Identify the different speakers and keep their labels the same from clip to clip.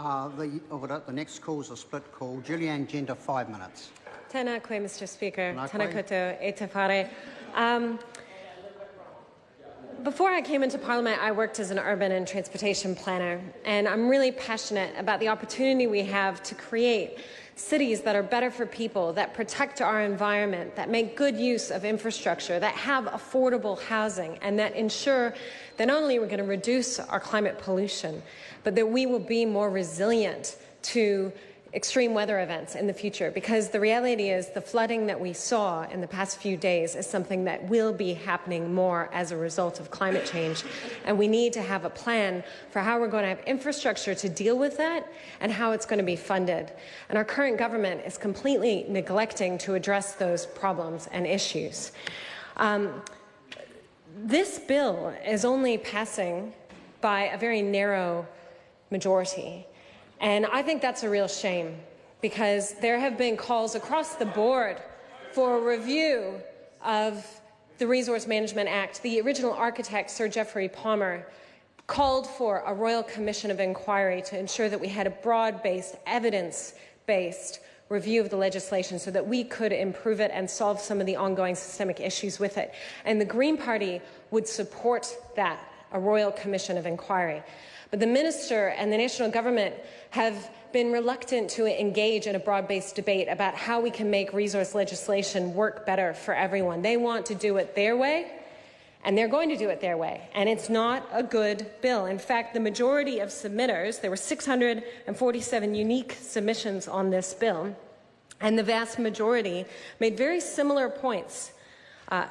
Speaker 1: The next call is a split call. Julianne Genter, 5 minutes.
Speaker 2: Tēnā koe, Mr. Speaker.
Speaker 1: Tēnā
Speaker 2: Tēnā
Speaker 1: koe.
Speaker 2: koutou e te whare. Before I came into Parliament, I worked as an urban and transportation planner, and I'm really passionate about the opportunity we have to create cities that are better for people, that protect our environment, that make good use of infrastructure, that have affordable housing, and that ensure that not only we're going to reduce our climate pollution, but that we will be more resilient to extreme weather events in the future, because the reality is the flooding that we saw in the past few days is something that will be happening more as a result of climate change, and we need to have a plan for how we're going to have infrastructure to deal with that and how it's going to be funded. And our current government is completely neglecting to address those problems and issues. This bill is only passing by a very narrow majority. And I think that's a real shame, because there have been calls across the board for a review of the Resource Management Act. The original architect, Sir Geoffrey Palmer, called for a Royal Commission of Inquiry to ensure that we had a broad-based, evidence-based review of the legislation so that we could improve it and solve some of the ongoing systemic issues with it. And the Green Party would support that, a Royal Commission of Inquiry. But the Minister and the National Government have been reluctant to engage in a broad-based debate about how we can make resource legislation work better for everyone. They want to do it their way, and they're going to do it their way. And it's not a good bill. In fact, the majority of submitters, there were 647 unique submissions on this bill, and the vast majority made very similar points.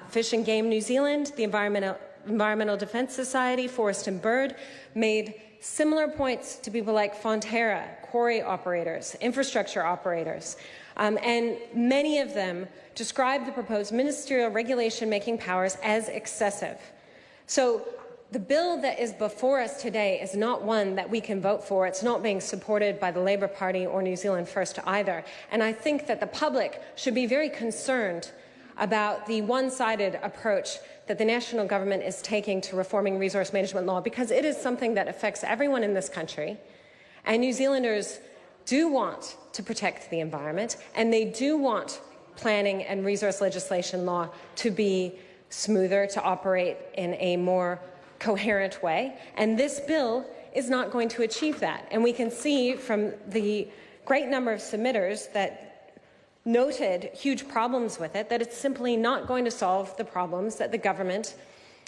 Speaker 2: Fish and Game New Zealand, the Environmental Defence Society, Forest and Bird, made similar points to people like Fonterra, quarry operators, infrastructure operators, and many of them described the proposed ministerial regulation-making powers as excessive. So the bill that is before us today is not one that we can vote for. It's not being supported by the Labour Party or New Zealand First either. And I think that the public should be very concerned about the one-sided approach that the national government is taking to reforming resource management law, because it is something that affects everyone in this country, and New Zealanders do want to protect the environment, and they do want planning and resource legislation law to be smoother, to operate in a more coherent way, and this bill is not going to achieve that. And we can see from the great number of submitters that noted huge problems with it, that it's simply not going to solve the problems that the government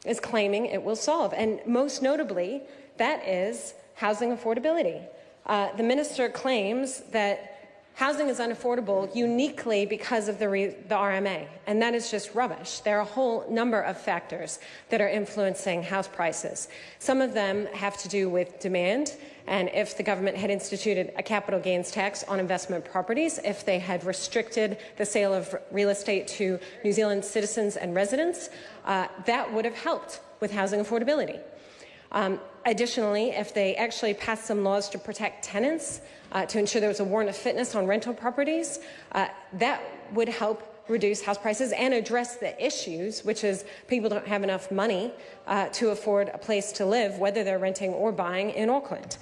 Speaker 2: is claiming it will solve. And most notably, that is housing affordability. The minister claims that housing is unaffordable uniquely because of the RMA, and that is just rubbish. There are a whole number of factors that are influencing house prices. Some of them have to do with demand, and if the government had instituted a capital gains tax on investment properties, if they had restricted the sale of real estate to New Zealand citizens and residents, that would have helped with housing affordability. Additionally, if they actually passed some laws to protect tenants, to ensure there was a warrant of fitness on rental properties, that would help reduce house prices and address the issues, which is people don't have enough money to afford a place to live, whether they're renting or buying in Auckland.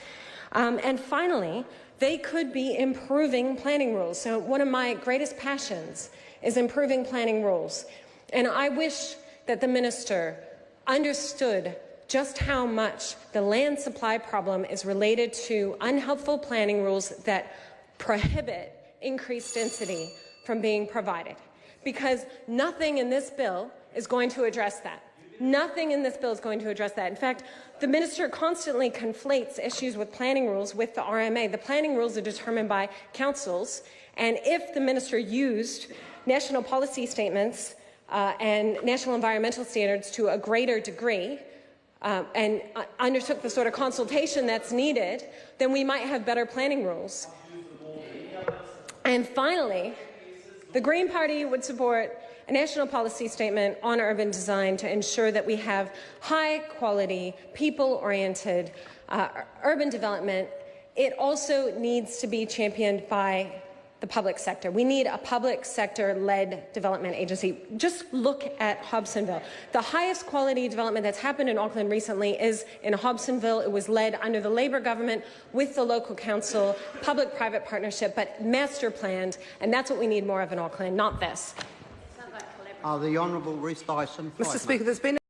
Speaker 2: And finally, they could be improving planning rules. So one of my greatest passions is improving planning rules. And I wish that the minister understood just how much the land supply problem is related to unhelpful planning rules that prohibit increased density from being provided. Because nothing in this bill is going to address that. Nothing in this bill is going to address that. In fact, the minister constantly conflates issues with planning rules with the RMA. The planning rules are determined by councils, and if the minister used national policy statements and national environmental standards to a greater degree, and undertook the sort of consultation that's needed, then we might have better planning rules. And finally, the Green Party would support a national policy statement on urban design to ensure that we have high-quality, people-oriented urban development. It also needs to be championed by the public sector. We need a public sector-led development agency. Just look at Hobsonville. The highest quality development that's happened in Auckland recently is in Hobsonville. It was led under the Labour government with the local council, public-private partnership, but master planned, and that's what we need more of in Auckland, not this.
Speaker 1: The Honourable Reece Dyson.
Speaker 3: Mr. Speaker, there's been